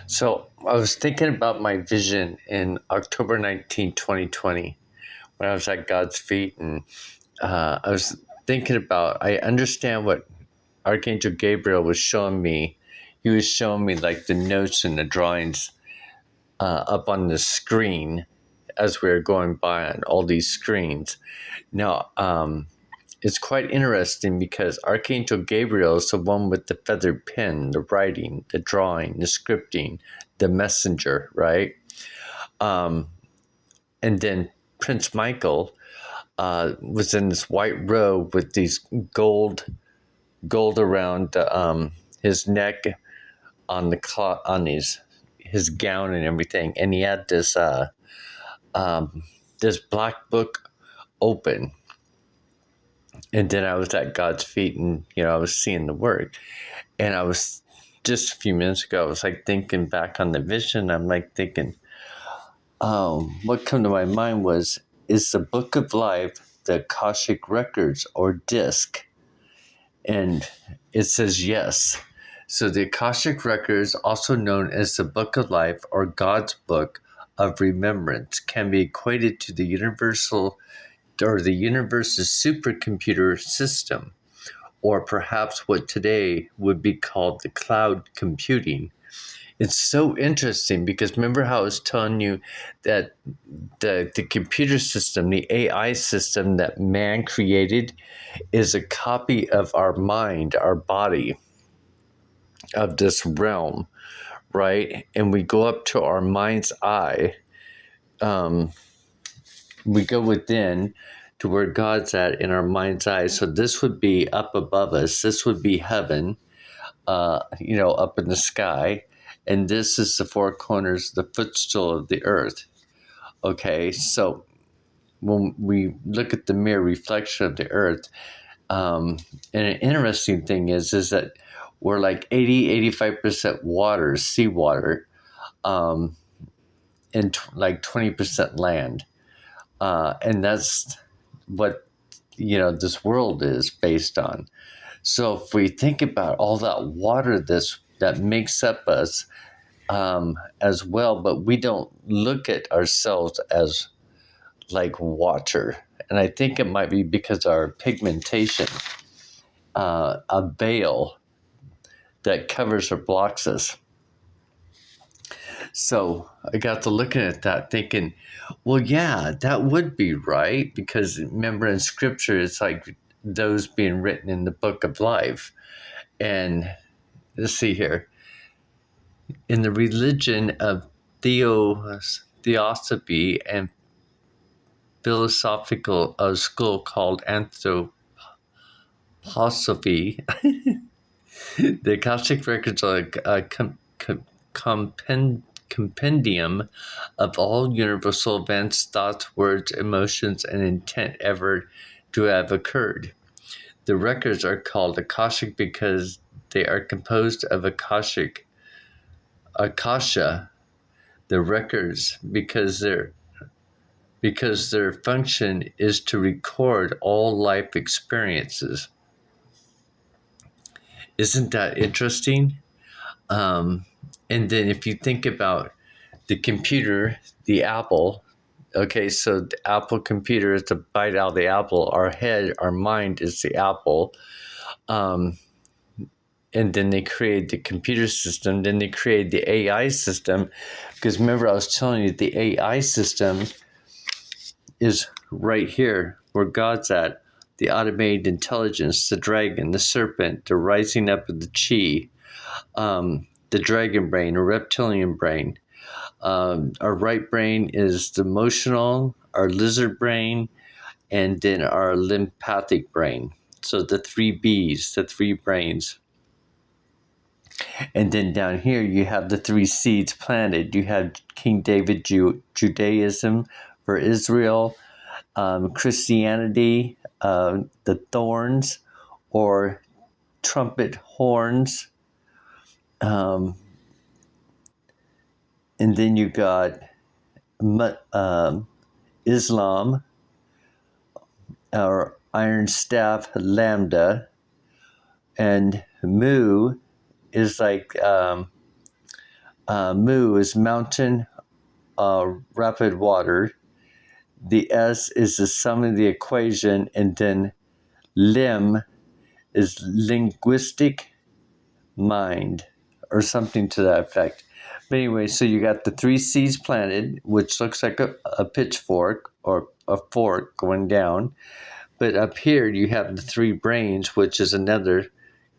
So I was thinking about my vision in October 19, 2020, when I was at God's feet, and I was thinking about, I understand what Archangel Gabriel was showing me. He was showing me like the notes and the drawings up on the screen as we were going by on all these screens. Now, it's quite interesting because Archangel Gabriel is the one with the feathered pen, the writing, the drawing, the scripting, the messenger, right? Um, and then Prince Michael was in this white robe with these gold around his neck, on the on his gown and everything, and he had um, this black book open. And then I was at God's feet, and I was seeing the work. And I was just a few minutes ago, I was like thinking back on the vision. I'm like thinking, what come to my mind is the book of life the Akashic records or disc? And it says yes. So the Akashic records, also known as the book of life or God's book of remembrance, can be equated to the universal or the universe's supercomputer system, or perhaps what today would be called the cloud computing. It's so interesting because remember how I was telling you that the computer system, the AI system that man created, is a copy of our mind, our body, of this realm, right? And we go up to our mind's eye. We go within to where God's at in our mind's eye. So this would be up above us. This would be heaven, up in the sky. And this is the four corners, the footstool of the earth. Okay, so when we look at the mirror reflection of the earth, and an interesting thing is that we're like 85% water, seawater, and like 20% land. And that's what, this world is based on. So if we think about all that water that makes up us, as well, but we don't look at ourselves as like water. And I think it might be because our pigmentation, a veil that covers or blocks us. So I got to looking at that thinking, well, yeah, that would be right. Because remember in scripture, it's like those being written in the book of life. And let's see here. In the religion of theosophy and philosophical school called anthroposophy, the Akashic records are a compendium of all universal events, thoughts, words, emotions, and intent ever to have occurred. The records are called Akashic because they are composed of Akasha, the records, because their function is to record all life experiences. Isn't that interesting? And then if you think about the computer, the Apple, okay, so the Apple computer is to bite out the apple. Our head, our mind is the apple. And then they create the computer system. Then they create the AI system. Because remember, I was telling you the AI system is right here where God's at. The automated intelligence, the dragon, the serpent, the rising up of the chi, the dragon brain, or reptilian brain. Our right brain is the emotional, our lizard brain, and then our lymphatic brain. So the three B's, the three brains. And then down here you have the three seeds planted. You have King David Judaism for Israel, Christianity, the thorns or trumpet horns. And then you got Islam, or iron staff lambda, and Mu is like Mu is mountain, rapid water. The S is the sum of the equation, and then lim is linguistic mind, or something to that effect. But anyway, so you got the three C's planted, which looks like a pitchfork or a fork going down. But up here you have the three brains, which is another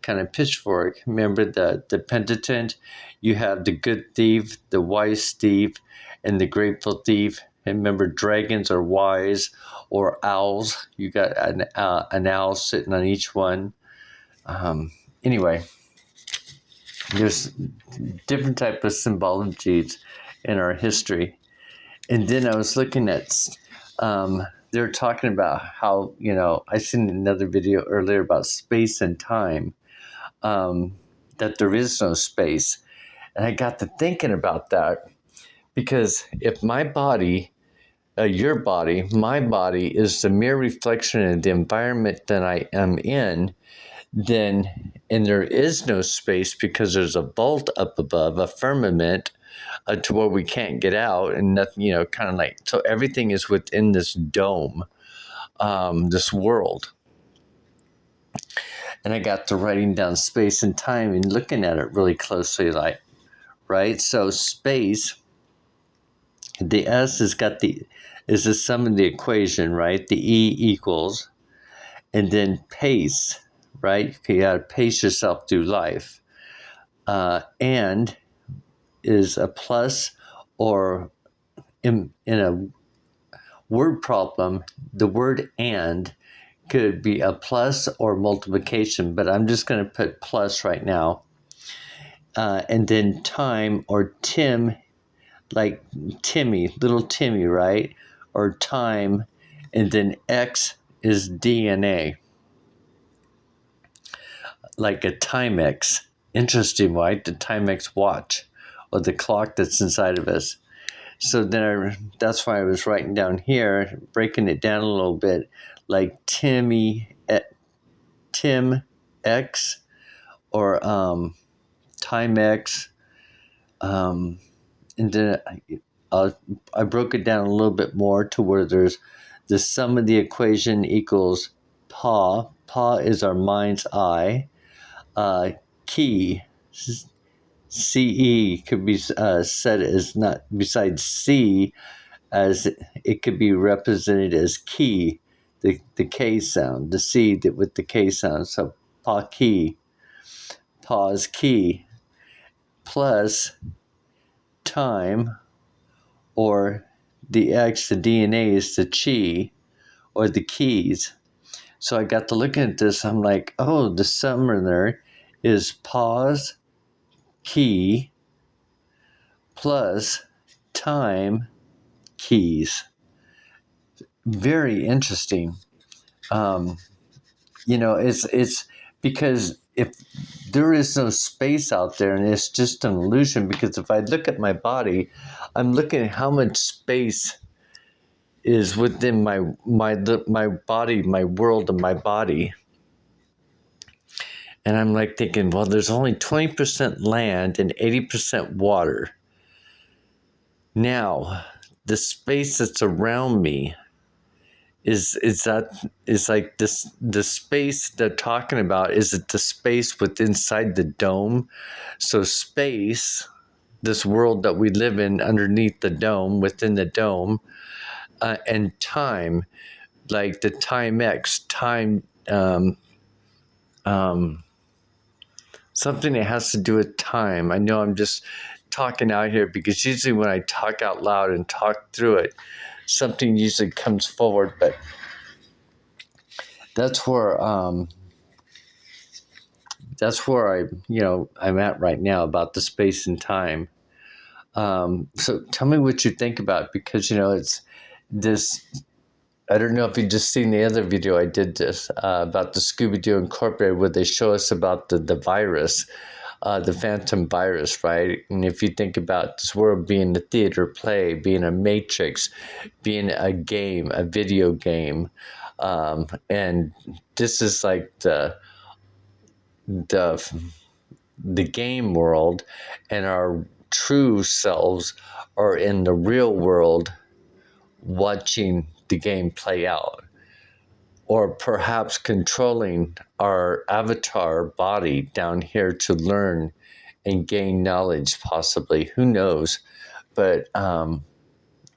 kind of pitchfork. Remember the penitent? You have the good thief, the wise thief, and the grateful thief. And remember, dragons are wise, or owls. You got an owl sitting on each one. Anyway, there's different type of symbologies in our history. And then I was looking at, they're talking about how, I seen another video earlier about space and time, that there is no space. And I got to thinking about that, because if my body, your body, my body is the mere reflection of the environment that I am in, then, and there is no space because there's a vault up above, a firmament, to where we can't get out, and nothing, kind of like, so everything is within this dome, this world. And I got to writing down space and time and looking at it really closely, like, right? So space, the S is the sum of the equation, right? The E equals, and then pace, right? You got to pace yourself through life. And is a plus, or in a word problem, the word and could be a plus or multiplication, but I'm just going to put plus right now. And then time, or Tim, like Timmy, little Timmy, right? Or time, and then X is DNA, like a Timex. Interesting, right? The Timex watch, or the clock that's inside of us. So then that's why I was writing down here, breaking it down a little bit, like Tim X, or Timex, and then I broke it down a little bit more to where there's the sum of the equation equals Pa. Pa is our mind's eye. Key, CE, could be said as not, besides C, as it could be represented as key, the K sound, the C with the K sound. So pa key, pause key, plus time, or the X, the DNA is the chi, or the keys. So I got to looking at this, I'm like, oh, the summoner is pause, key, plus time, keys. Very interesting. It's because if there is no space out there, and it's just an illusion, because if I look at my body, I'm looking at how much space is within my body, my world, and my body. And I'm like thinking, well, there's only 20% land and 80% water. Now, the space that's around me is like this, the space they're talking about, is it the space within inside the dome? So space, this world that we live in underneath the dome, within the dome, and time, like the Timex, time, something that has to do with time. I know I'm just talking out here, because usually when I talk out loud and talk through it, something usually comes forward. But that's where I'm at right now, about the space and time. So tell me what you think about it, because it's this. I don't know if you just seen the other video I did this about the Scooby-Doo Incorporated, where they show us about the virus, the phantom virus, right? And if you think about this world being a theater play, being a matrix, being a game, a video game, and this is like the game world, and our true selves are in the real world watching the game play out, or perhaps controlling our avatar body down here to learn and gain knowledge, possibly. Who knows? But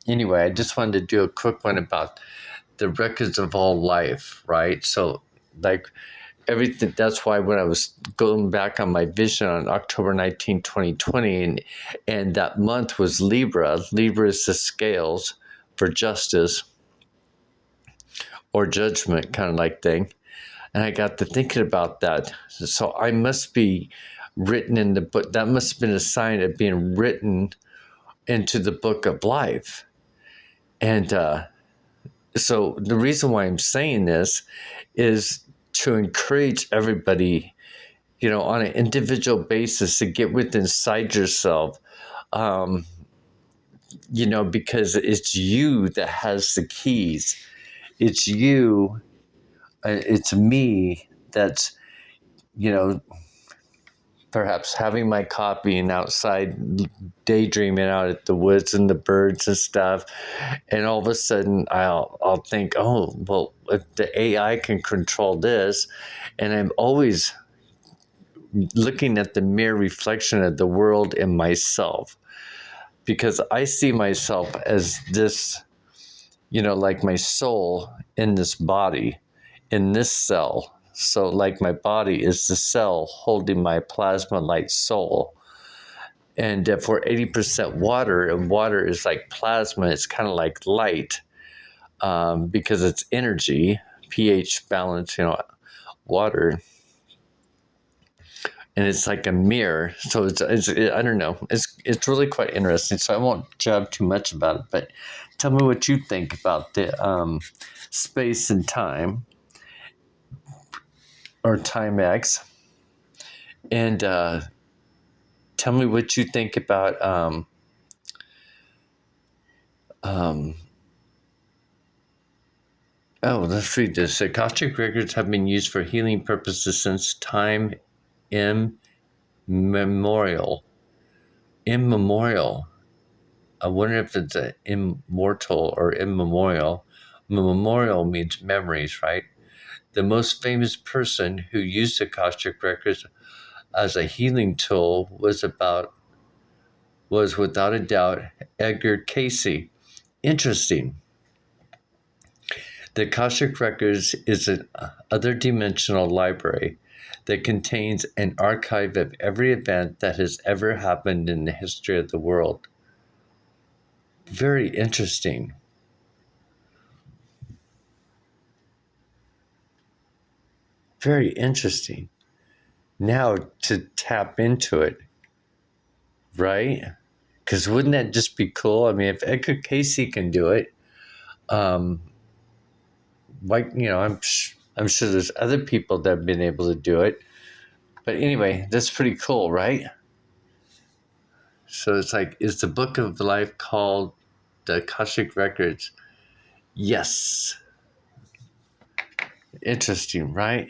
anyway, I just wanted to do a quick one about the records of all life, right? So, like, everything. That's why when I was going back on my vision on October 19, 2020, and that month was Libra. Libra is the scales for justice or judgment kind of like thing. And I got to thinking about that. So I must be written in the book. That must have been a sign of being written into the book of life. And so the reason why I'm saying this is to encourage everybody, on an individual basis to get within inside yourself, because it's you that has the keys. It's you, it's me that's, perhaps having my coffee and outside daydreaming out at the woods and the birds and stuff. And all of a sudden I'll think, oh, well, if the AI can control this, and I'm always looking at the mere reflection of the world and myself, because I see myself as this, like my soul in this body, in this cell. So like my body is the cell holding my plasma light soul. And if we're 80% water, and water is like plasma, it's kind of like light, because it's energy, pH balance, water. And it's like a mirror. So it's I don't know. It's really quite interesting. So I won't jab too much about it, but tell me what you think about the space and time, or time X, and tell me what you think about let's read this. Akashic records have been used for healing purposes since time immemorial. Immemorial. I wonder if it's immortal or immemorial. Memorial means memories, right? The most famous person who used Akashic records as a healing tool was without a doubt Edgar Cayce. Interesting. The Akashic Records is an other dimensional library that contains an archive of every event that has ever happened in the history of the world. Very interesting. Very interesting. Now to tap into it, right? Because wouldn't that just be cool? I mean, if Edgar Cayce can do it, I'm sure there's other people that have been able to do it. But anyway, that's pretty cool, right? So it's like, is the book of life called the Akashic Records? Yes. Interesting, right?